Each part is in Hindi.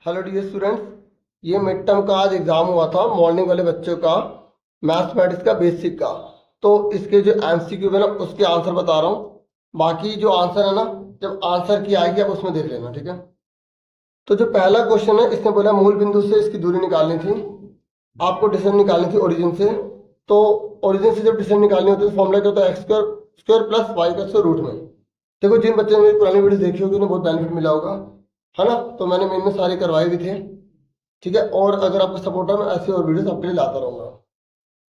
हेलो डियर स्टूडेंट्स, ये मिड टर्म का आज एग्जाम हुआ था मॉर्निंग वाले बच्चों का, मैथमेटिक्स का बेसिक का। तो इसके जो एमसीक्यू है ना उसके आंसर बता रहा हूँ। बाकी जो आंसर है ना, जब आंसर की आएगी आप उसमें देख लेना, ठीक है। तो जो पहला क्वेश्चन है इसने बोला मूल बिंदु से इसकी दूरी निकालनी थी, आपको डिस्टेंस निकालनी थी ओरिजिन से। तो ओरिजिन से जब डिस्टेंस निकालनी होती है तो फॉर्मूला क्या होता है, X square square plus Y का स्क्वायर रूट में। देखो जिन बच्चों ने मेरी पुरानी वीडियो देखी होगी उन्हें बहुत बेनिफिट मिला होगा, है ना। तो मैंने इनमें सारे करवाए भी थे, ठीक है। और अगर आपको सपोर्ट है मैं ऐसी और वीडियोस आपके लिए लाता रहूंगा।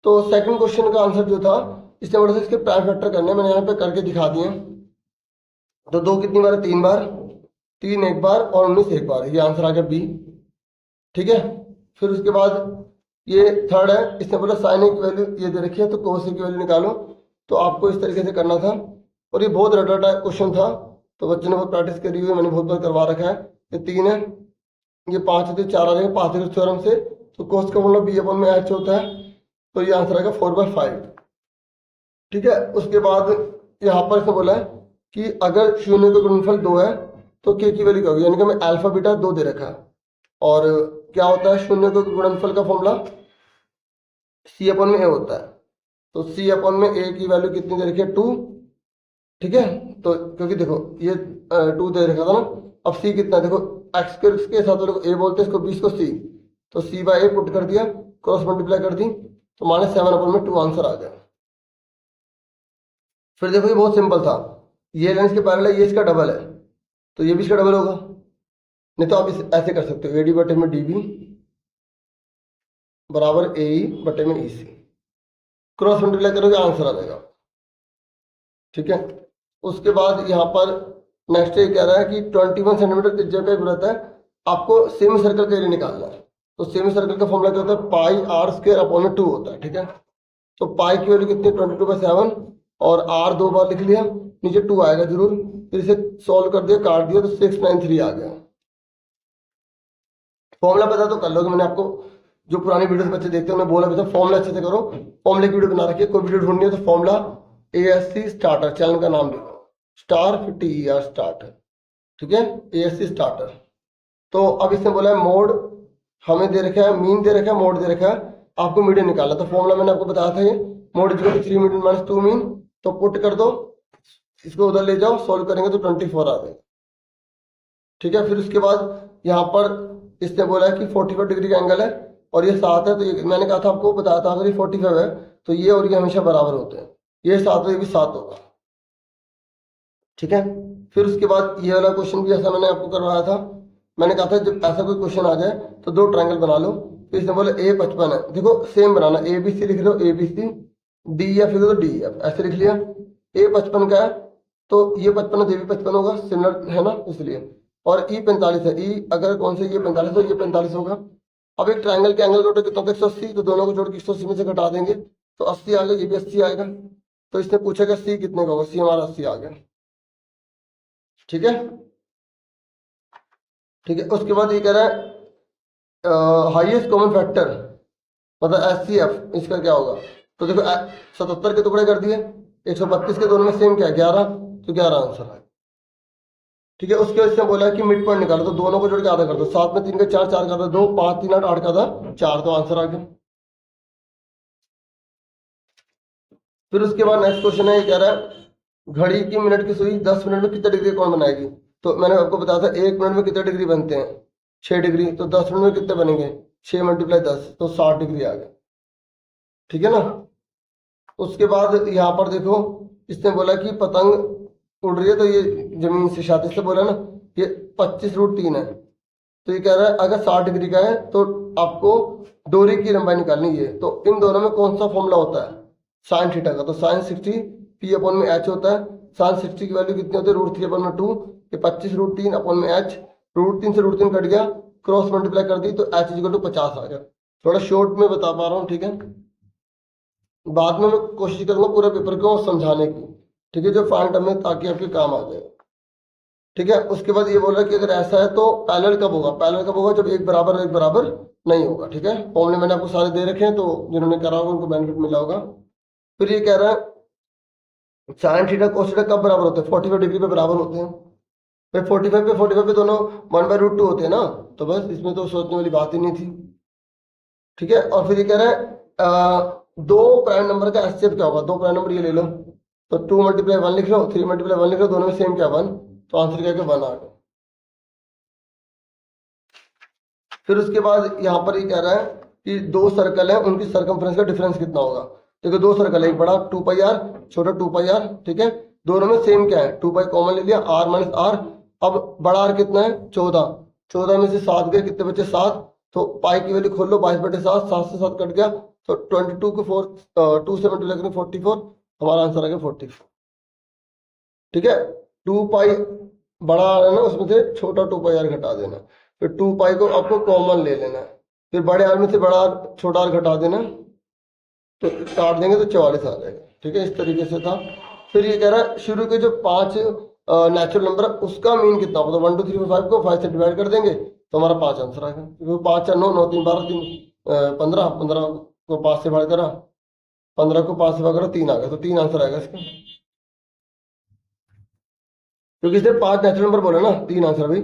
तो सेकंड क्वेश्चन का आंसर जो था, इसने बोला था इसके प्राइम फैक्टर करने, मैंने यहाँ पे करके दिखा दिए। तो दो कितनी बार है, 3 बार, 3 एक बार और 19 एक बार, ये आंसर आ गया बी, ठीक है। फिर उसके बाद ये थर्ड है, इसने बोला साइन ए की वैल्यू ये दे रखी है तो कोस ए की वैल्यू निकालो। तो आपको इस तरीके से करना था, और ये बहुत रटा क्वेश्चन था, तो बच्चों ने बहुत प्रैक्टिस करी हुई है, मैंने बहुत बार करवा रखा है। ये 3 है, ये 5 है तो 4 आ जाएगा पाइथागोरस थ्योरम से। तो कोस का फॉर्मूला बी अपॉन में एच होता है, तो ये आंसर आएगा 4/5, ठीक है। उसके बाद यहाँ पर इसने बोला है कि अगर शून्य का गुणनफल 2 है तो के की वैल्यू क्या होगी, यानी कि हमें अल्फा बीटा 2 दे रखा है। और क्या होता है शून्य का गुणनफल का फॉर्मूला सी अपॉन में ए होता है। तो सी अपॉन में ए की वैल्यू कितनी दे रखी है, 2, ठीक है। तो क्योंकि देखो ये 2 दे रखा था ना, अब सी कितना है, देखो एक्स के साथ वाले को ए बोलते हैं, इसको 20 को सी, तो सी बाय ए पुट कर दिया, क्रॉस मल्टीप्लाई कर दी, तो -7/2 आंसर आ गया। फिर देखो ये बहुत सिंपल था, ये लाइन इसके पैरेलल है, ये इसका डबल है, तो ये भी इसका डबल होगा। नहीं तो आप इस ऐसे कर सकते हो, एडी बटे में डीबी बराबर ए बटे में ई सी, क्रॉस मल्टीप्लाई करोगे आंसर आ जाएगा, ठीक है। उसके बाद यहाँ पर नेक्स्ट ये कह रहा है कि 21 सेंटीमीटर त्रिज्या का एक वृत्त है, आपको सेमी सर्कल का एरिया निकालना है। तो सेमी सर्कल का फॉर्मूला क्या होता है, पाई आर स्क्वायर अपॉन में 2 होता है, ठीक है। तो पाई की वैल्यू कितनी है, 22/7, और आर 2 बार लिख लिया, नीचे 2 आएगा जरूर, फिर इसे सॉल्व कर दिया, काट दिया, तो 693 आ गया। फॉर्मूला पता तो कर लोगे, मैंने आपको जो पुरानी वीडियोस बच्चे देखते हैं मैं बोला भी था फॉर्मूला अच्छे से करो। फॉर्मूले की वीडियो बना रखी है, कोई वीडियो ढूंढनी है तो फॉर्मूला ASC स्टार्टर, चैनल का नाम लिखो, स्टार 50 स्टार्टर, ठीक है, ASC स्टार्टर। तो अब इसने बोला है मोड हमें दे रखा है, मीन दे रखा है, मोड दे रखा है, आपको मीडियन निकालना। तो फॉर्मूला मैंने आपको बताया था, ये mode equal to 3 median minus 2 mean. तो पुट कर दो, इसको उधर ले जाओ, सॉल्व करेंगे तो 24 आ जाएगा, ठीक है। फिर उसके बाद यहाँ पर इसने बोला है कि 45 डिग्री का एंगल है और ये 7 है, तो ये मैंने कहा था आपको बताया था, अगर ये 45 है तो ये और ये हमेशा बराबर होते हैं, ये 7 है ये भी 7 होगा, ठीक है। फिर उसके बाद ये वाला क्वेश्चन भी ऐसा मैंने आपको करवाया था, मैंने कहा था जब ऐसा कोई क्वेश्चन आ जाए तो 2 ट्रायंगल बना लो। तो इसने बोला A55 है, देखो सेम बनाना, ABC लिख लो, ABC, DEF लिख दो, DEF ऐसे लिख लिया। A55 का है तो ये 55 है तो ये भी 55 होगा, सिमिलर है ना इसलिए। और E45 है, E अगर कौन से ये 45 तो ये 45 होगा। अब एक ट्रायंगल के एंगल का कितना होता है, 180, तो दोनों को जोड़ के 180 में से घटा देंगे तो 80 आ गया, ये भी 80 आएगा। तो इसने पूछा कि C कितने का होगा, C हमारा 80 आ गया, ठीक है, ठीक है। उसके बाद ये कह रहा है हाईएस्ट कॉमन फैक्टर मतलब HCF, इसका क्या होगा। तो देखो 77 के टुकड़े कर दिए, 132 के दोनों में सेम क्या है 11, तो 11 आंसर है, ठीक है। उसके बाद इसने बोला है कि मिड पॉइंट निकालो, तो दोनों को जोड़ के आधा कर दो, 7 में 3 का 4, 4 का 2, 5 3 8 8 का 4, तो आंसर आ गया। फिर उसके बाद नेक्स्ट क्वेश्चन है, ये कह रहा है घड़ी की मिनट की सुई 10 मिनट में कितने डिग्री कौन बनाएगी। तो मैंने आपको बताया था 1 मिनट में कितने डिग्री बनते हैं, 6 डिग्री, तो 10 मिनट में कितने बनेंगे, 6 × 10, तो 60 डिग्री आ गया, ठीक है ना। उसके बाद यहाँ पर देखो इसने बोला कि पतंग उड़ रही है, तो ये जमीन से क्षैतिज से बोला ना, ये 25√3 है। तो ये कह रहा है अगर 60 डिग्री का है तो आपको डोरी की लंबाई निकालनी है। तो इन दोनों में कौन सा फॉर्मूला होता है, साइन थीटा का। तो साइन 60 P अपॉन में H होता है, साइन 60 की वैल्यू कितनी होती है, √3/2, ये 25√3 अपॉन में H, √3 से √3 कट गया, क्रॉस मल्टीप्लाई कर दी तो H = 50 आ गया। थोड़ा शॉर्ट में बता पा रहा हूँ, ठीक है। बाद में मैं कोशिश करूंगा पूरे पेपर को समझाने की, ठीक है, जो फाइनल टर्म में, ताकि आपके काम आ जाए, ठीक है। उसके बाद ये बोल रहा है कि अगर ऐसा है तो पैरेलल कब होगा, पैरेलल कब होगा जब एक बराबर नहीं होगा, ठीक है। फॉर्मूले मैंने आपको सारे दे रखे हैं, तो जिन्होंने करा होगा उनको बेनिफिट मिला होगा। फिर ये कह रहा है साइन थीटा कोस थीटा कब बराबर होते हैं, 45 डिग्री पे बराबर होते हैं। भाई 45 पे दोनों 1/√2 होते हैं ना, तो बस इसमें तो सोचने वाली बात ही नहीं थी। ठीक है, और फिर ये कह रहा है दो प्राइम नंबर का एचसीएफ क्या होगा, दो प्राइम नंबर ये ले लो, तो 2 × 1 लिख लो, 3 × 1 लिख लो, दोनों में सेम क्या 1, तो आंसर क्या है 1 आ गया। फिर उसके बाद यहाँ पर ये कह रहा है कि दो सर्कल है, उनकी सरकमफ्रेंस का डिफरेंस कितना होगा। देखो दो सर्कल है, एक बड़ा 2πr, छोटा 2πr, ठीक है, दोनों में सेम क्या है 2π कॉमन ले लिया, r - r। अब बड़ा r कितना है 14, 14 में से 7 गए, कितने बचे 7, तो पाई की वैल्यू खोल लो 22/7, 7 से 7 कट गया, तो 22 को 2 से मल्टीप्लाई करें 44, हमारा आंसर आ गया 44। ठीक है, 2π बड़ा है ना, उसमें से छोटा 2πr घटा देना, फिर 2π को आपको कॉमन ले लेना है, फिर बड़े आर में से बड़ा आर छोटा आर घटा देना, तो काट देंगे तो 44 आ जाएगा। ठीक है, इस तरीके से था। फिर ये कह रहा है शुरू के जो 5 नेचुरल नंबर है उसका मीन कितना होगा, तो 1 2 3 4 5 को 5 से डिवाइड कर देंगे तो हमारा 5 आंसर आएगा, क्योंकि 5 4 9 9 3 12 3 15, 15 को 5 से भाग करा, 15 को 5 से भाग करा 3 आ गया, तो 3 आंसर आएगा इसका, क्योंकि इसने 5 नेचुरल नंबर बोला ना, 3 आंसर भाई,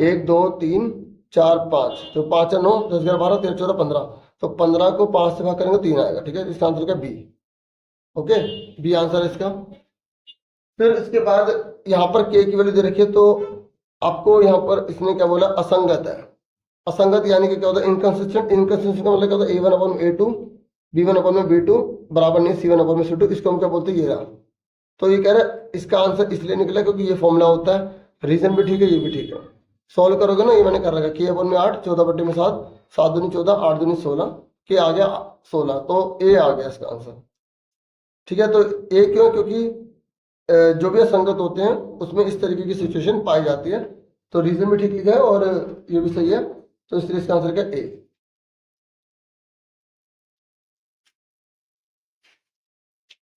1 2 3 4 5, तो 5 4 9 10 11 12 13 14 15, तो 15 को 5 से भाग करेंगे 3 आएगा। ठीक है, इसका आंसर क्या बी। ओके, बी आंसर है इसका। फिर इसके बाद यहाँ पर के की वैल्यू दे रखी है, तो आपको यहाँ पर इसने क्या बोला, असंगत है। असंगत यानी कि क्या होता है इनकंसिस्टेंट, इनकंसिस्टेंट का मतलब क्या होता है a1/a2 b1/b2 बराबर नहीं c1/c2, इसको हम क्या बोलते हैं, ये रहा। तो ये कह रहा है इसका आंसर इसलिए निकला क्योंकि ये फॉर्मूला होता है, रीजन भी ठीक है, ये भी ठीक है। सॉल्व करोगे ना, ये मैंने कर रखा है, k/8 14/7, 7 दूनी 14, 8 दूनी 16, के आ गया 16, तो ए आ गया इसका आंसर। ठीक है, तो ए क्यों, क्योंकि जो भी असंगत होते हैं उसमें इस तरीके की सिचुएशन पाई जाती है, तो रीजन भी ठीक लिखा है और ये भी सही है, तो इसलिए इसका आंसर क्या ए।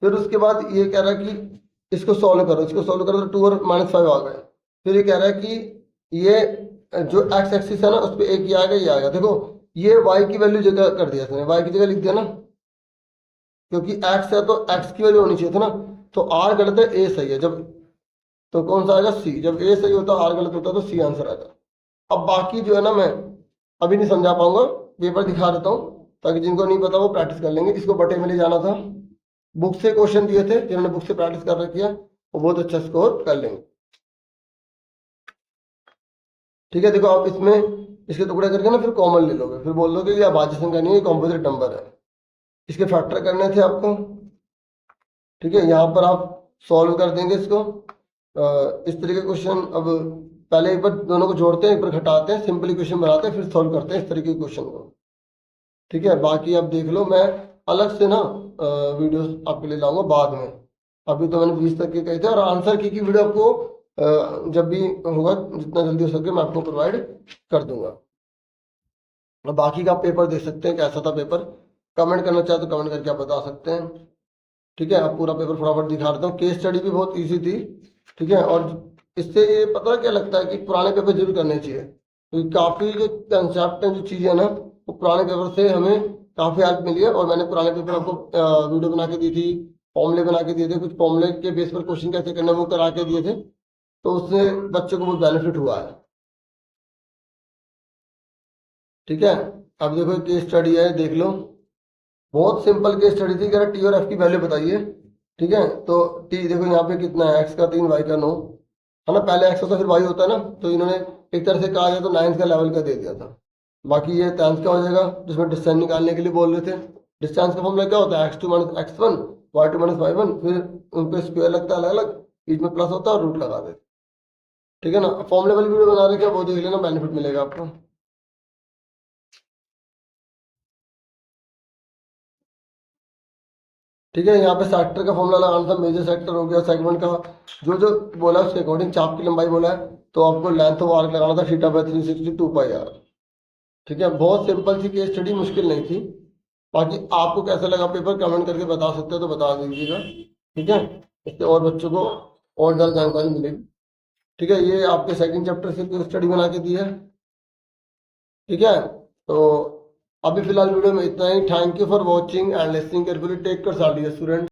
फिर उसके बाद ये कह रहा है कि इसको सॉल्व करो, इसको सॉल्व करो तो 2 और -5 आ गए। फिर ये कह रहा है कि ये जो एक्स एक्सिस है ना उस पर एक ये आ गया, ये आ गया। देखो ये y की वैल्यू जगह कर दिया इसने, y की जगह लिख दिया ना, क्योंकि x है तो x की वैल्यू होनी चाहिए थी ना, तो r गलत है a सही है, जब तो कौन सा आएगा c, जब a सही होता है r गलत होता है तो c आंसर आएगा। अब बाकी जो है ना मैं अभी नहीं समझा पाऊंगा, पेपर दिखा देता हूँ ताकि जिनको नहीं पता वो प्रैक्टिस कर लेंगे। इसको बटे में ले जाना था, बुक से क्वेश्चन दिए थे, जिन्होंने बुक से प्रैक्टिस कर रखी है वो बहुत अच्छा स्कोर कर लेंगे। ठीक है, देखो आप इसमें इसके टुकड़े करके ना फिर कॉमन ले लोगे, फिर बोल लोगे ये अभाज्य संख्या नहीं है, कॉम्पोजिट नंबर है, इसके फैक्टर करने थे आपको। ठीक है, यहाँ पर आप सॉल्व कर देंगे इसको, इस तरीके के क्वेश्चन। अब पहले एक बार दोनों को जोड़ते हैं, एक बार घटाते हैं, सिंपल इक्वेशन बनाते हैं, फिर सॉल्व करते हैं इस तरीके के क्वेश्चन को। ठीक है, बाकी आप देख लो, मैं अलग से ना वीडियोस आपके लिए लाऊंगा बाद में, अभी तो मैंने 20 तक के कहे थे, और आंसर की वीडियो आपको जब भी होगा जितना जल्दी हो सके मैं आपको प्रोवाइड कर दूंगा। और बाकी का आप पेपर देख सकते हैं, कैसा था पेपर, कमेंट करना चाहे तो कमेंट करके आप बता सकते हैं। ठीक है, आप पूरा पेपर फटाफट दिखा देता हूँ, केस स्टडी भी बहुत ईजी थी। ठीक है, और इससे ये पता क्या लगता है कि पुराने पेपर जरूर करने चाहिए, क्योंकि काफ़ी जो कंसेप्ट हैं, जो चीज़ें हैं ना, वो पुराने पेपर से हमें काफ़ी हेल्प मिली है। और मैंने पुराने पेपर आपको वीडियो बना के दी थी, फॉर्मूले बना के दिए थे, कुछ फॉर्मूले के बेस पर क्वेश्चन कैसे करना है वो करा के दिए थे, तो उससे बच्चों को बहुत बेनिफिट हुआ है। ठीक है, अब देखो केस स्टडी है, देख लो, बहुत सिंपल केस स्टडी थी, कह रहा टी और एफ की वैल्यू बताइए। ठीक है, तो टी देखो यहाँ पे कितना है, एक्स का 3 वाई का 9 है ना, पहले एक्स होता फिर वाई होता है ना, तो इन्होंने एक तरह से कहा जाए तो 9 का लेवल का दे दिया था। बाकी ये टेंस का हो जाएगा, जिसमें डिस्टेंस निकालने के लिए बोल रहे थे। डिस्टेंस का फॉर्मूला क्या होता है, x2 - x1 y2 - y1, फिर उन पे स्क्वायर लगता है अलग अलग, बीच में प्लस होता है और रूट लगा देते। ठीक है ना, फॉर्मूले वाली वीडियो बना रखे, वो देख लेना, बेनिफिट मिलेगा आपको। ठीक है, यहाँ पे सेक्टर का फॉर्मूला लगाना था, मेजर सेक्टर हो गया, सेगमेंट का जो जो बोला उसके अकॉर्डिंग, चाप की लंबाई बोला है तो आपको लेंथ ऑफ आर्क लगाना था, θ/360 2πr। ठीक है, बहुत सिंपल सी केस स्टडी, मुश्किल नहीं थी। बाकी आपको कैसा लगा पेपर कमेंट करके बता सकते हो तो बता दीजिएगा। ठीक है, इससे और बच्चों को और ज़्यादा जानकारी मिलेगी। ठीक है, ये आपके सेकंड चैप्टर से केस स्टडी बना के दी है। ठीक है, तो अभी फिलहाल वीडियो में इतना ही। Thank you for watching and listening carefully. Take care student.